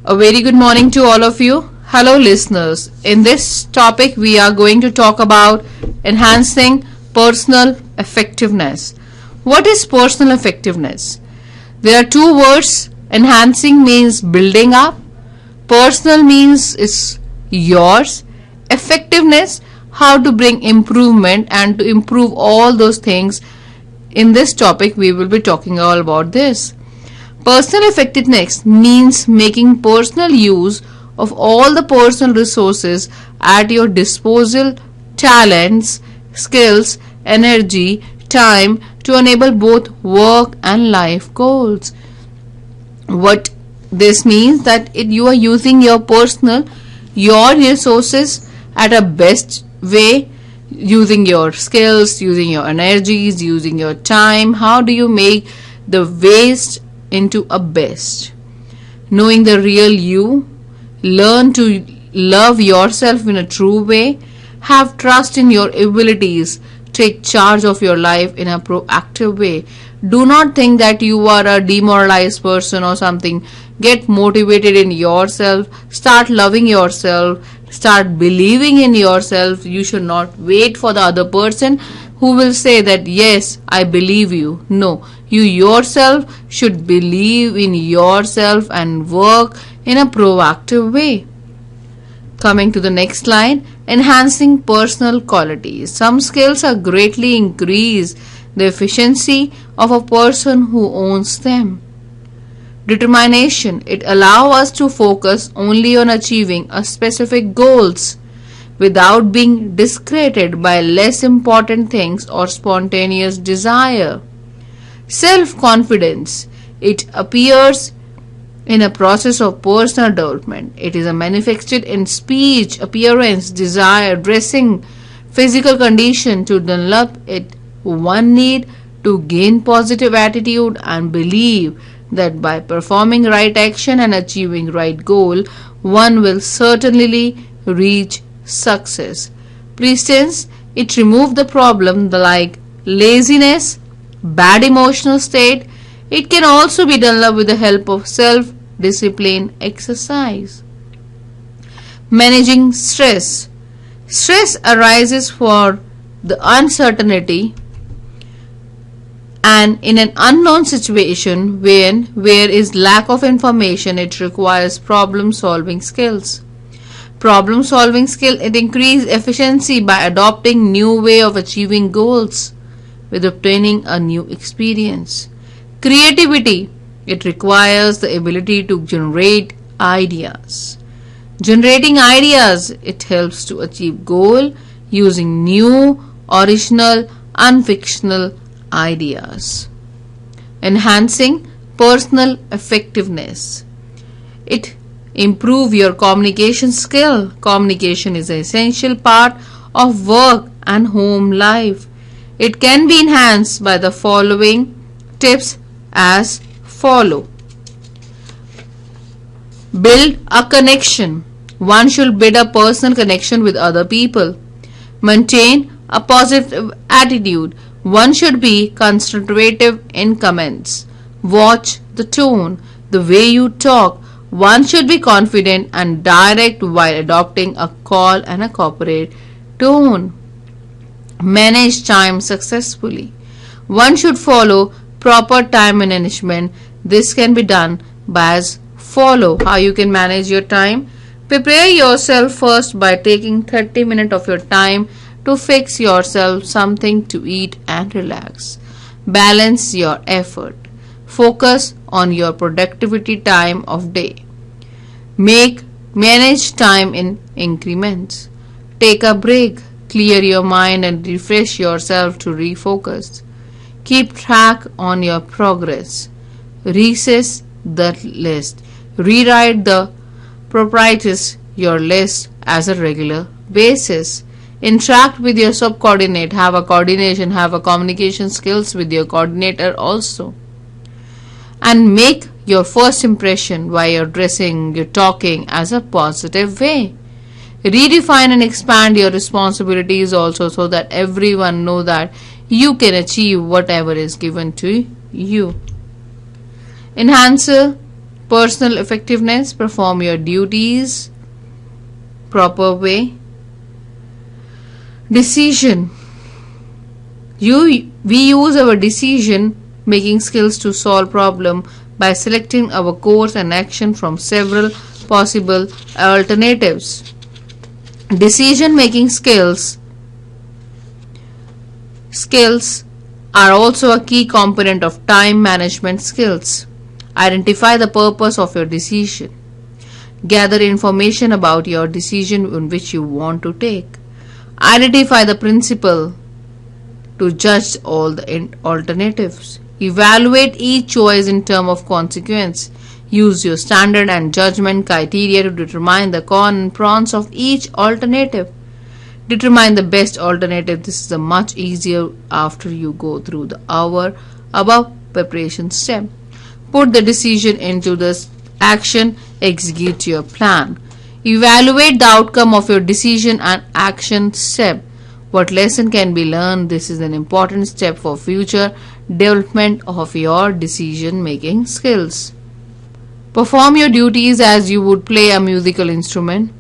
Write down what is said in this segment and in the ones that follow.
A very good morning to all of you. Hello, listeners. In this topic, we are going to talk about enhancing personal effectiveness. What is personal effectiveness? There are two words. Enhancing means building up. Personal means is yours. Effectiveness, how to bring improvement and to improve all those things. In this topic, we will be talking all about this. Personal effectiveness means making personal use of all the personal resources at your disposal, talents, skills, energy, time to enable both work and life goals. What this means that you are using your resources at a best way, using your skills, using your energies, using your time. How do you make the waste into a best? Knowing the real you, learn to love yourself in a true way, have trust in your abilities, take charge of your life in a proactive way. Do not think that you are a demoralized person or something. Get motivated in yourself, start loving yourself, start believing in yourself. You should not wait for the other person who will say that yes, I believe you. No, you yourself should believe in yourself and work in a proactive way. Coming to the next line, enhancing personal qualities. Some skills are greatly increase the efficiency of a person who owns them. Determination. It allows us to focus only on achieving a specific goals without being discredited by less important things or spontaneous desire. Self-confidence. It appears in a process of personal development. It is manifested in speech, appearance, desire, dressing, physical condition. To develop it, one need to gain positive attitude and believe that by performing right action and achieving right goal, one will certainly reach success. Presence. It removes the problem like laziness, bad emotional state. It can also be developed with the help of self-discipline exercise. Managing stress. Stress arises for the uncertainty and in an unknown situation where is lack of information. It requires problem solving skills. Problem solving skill, it increases efficiency by adopting new way of achieving goals with obtaining a new experience. Creativity, it requires the ability to generate ideas. Generating ideas, it helps to achieve goal using new, original, unfictional ideas. Enhancing personal effectiveness. It improve your communication skill. Communication is an essential part of work and home life. It can be enhanced by the following tips as follow. Build a connection. One should build a personal connection with other people. Maintain a positive attitude. One should be constructive in comments. Watch the tone, the way you talk. One should be confident and direct while adopting a call and a corporate tone. Manage time successfully. One should follow proper time management. This can be done by as follow. How you can manage your time? Prepare yourself first by taking 30 minutes of your time to fix yourself something to eat and relax. Balance your effort. Focus on your productivity time of day. Manage time in increments. Take a break. Clear your mind and refresh yourself to refocus. Keep track on your progress. Recess the list. Rewrite the proprieties your list as a regular basis. Interact with your subordinate. Have a coordination, have a communication skills with your coordinator also. And make your first impression while you're dressing, you're talking as a positive way. Redefine and expand your responsibilities also so that everyone know that you can achieve whatever is given to you. Enhance Personal effectiveness, perform your duties proper way. Decision. We use our decision making skills to solve problem by selecting our course and action from several possible alternatives. Decision making skills are also a key component of time management skills. Identify the purpose of your decision. Gather information about your decision in which you want to take. Identify the principle to judge all the alternatives. Evaluate each choice in terms of consequence. Use your standard and judgment criteria to determine the cons and pros of each alternative. Determine the best alternative. This is much easier after you go through the above preparation step. Put the decision into the action. Execute your plan. Evaluate the outcome of your decision and action step. What lesson can be learned? This is an important step for future development of your decision making skills. Perform your duties as you would play a musical instrument.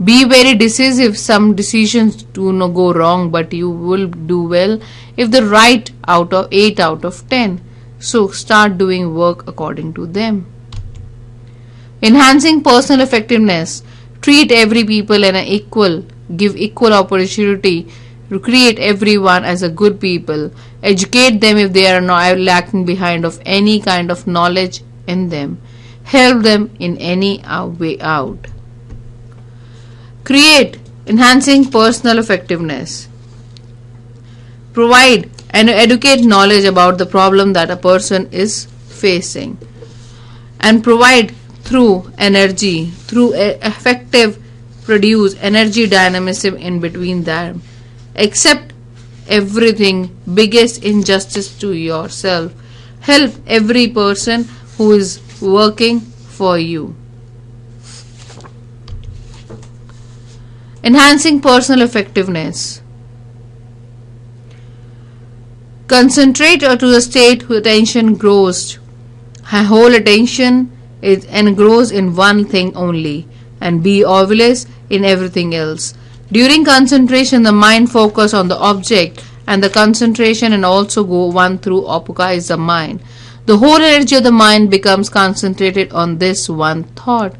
Be very decisive. Some decisions do not go wrong, but you will do well if the right out of 8 out of 10. So start doing work according to them. Enhancing personal effectiveness. Treat every people in an equal. Give equal opportunity. Create everyone as a good people. Educate them if they are not lacking behind of any kind of knowledge in them. Help them in any way out. Create. Enhancing personal effectiveness. Provide and educate knowledge about the problem that a person is facing. And provide through energy, through effective produce energy dynamism in between them. Accept everything, biggest injustice to yourself. Help every person who is working for you. Enhancing personal effectiveness. Concentrate to the state where attention grows. Whole attention is engrossed in one thing only, and be obvious in everything else. During concentration, the mind focuses on the object, and the concentration and also go one through occupies the mind. The whole energy of the mind becomes concentrated on this one thought.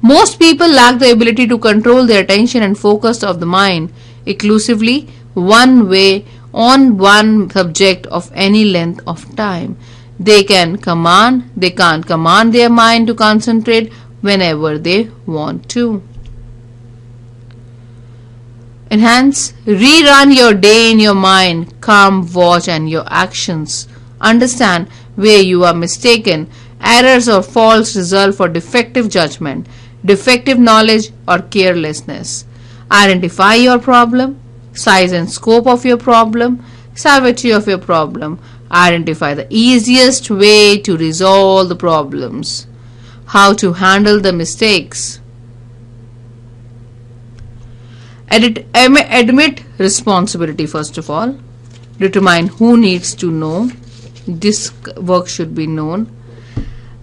Most people lack the ability to control their attention and focus of the mind exclusively one way on one subject of any length of time. They can't command their mind to concentrate whenever they want to. Enhance. Rerun your day in your mind. Calm, watch and your actions. Understand where you are mistaken. Errors or false result for defective judgment, defective knowledge or carelessness. Identify your problem. Size and scope of your problem. Severity of your problem. Identify the easiest way to resolve the problems. How to handle the mistakes. Admit responsibility first of all. Determine who needs to know. This work should be known.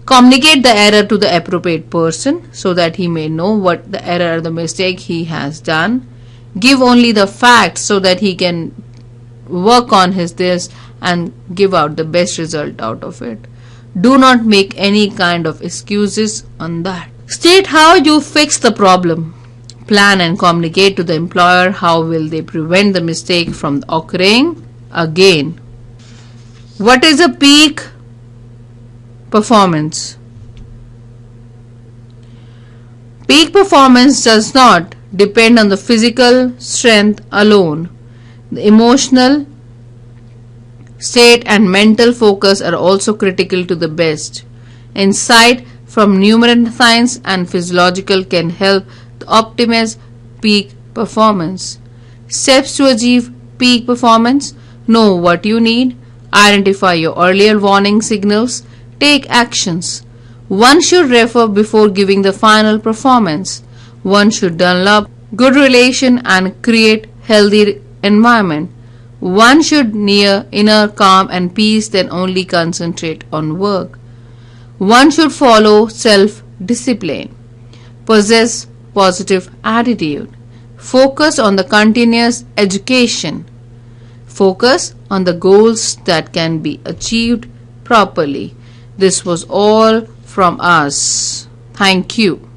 Communicate the error to the appropriate person so that he may know what the error or the mistake he has done. Give only the facts so that he can work on this and give out the best result out of it. Do not make any kind of excuses on that. State how you fix the problem. Plan and communicate to the employer how will they prevent the mistake from occurring again. What is a peak performance? Peak performance does not depend on the physical strength alone. The emotional state and mental focus are also critical to the best. Insight from neuroscience and physiological can help to optimize peak performance. Steps to achieve peak performance. Know what you need. Identify your earlier warning signals. Take actions. One should refer before giving the final performance. One should develop good relation and create healthy environment. One should near inner calm and peace, then only concentrate on work. One should follow self-discipline, possess positive attitude, focus on the continuous education, focus on the goals that can be achieved properly. This was all from us. Thank you.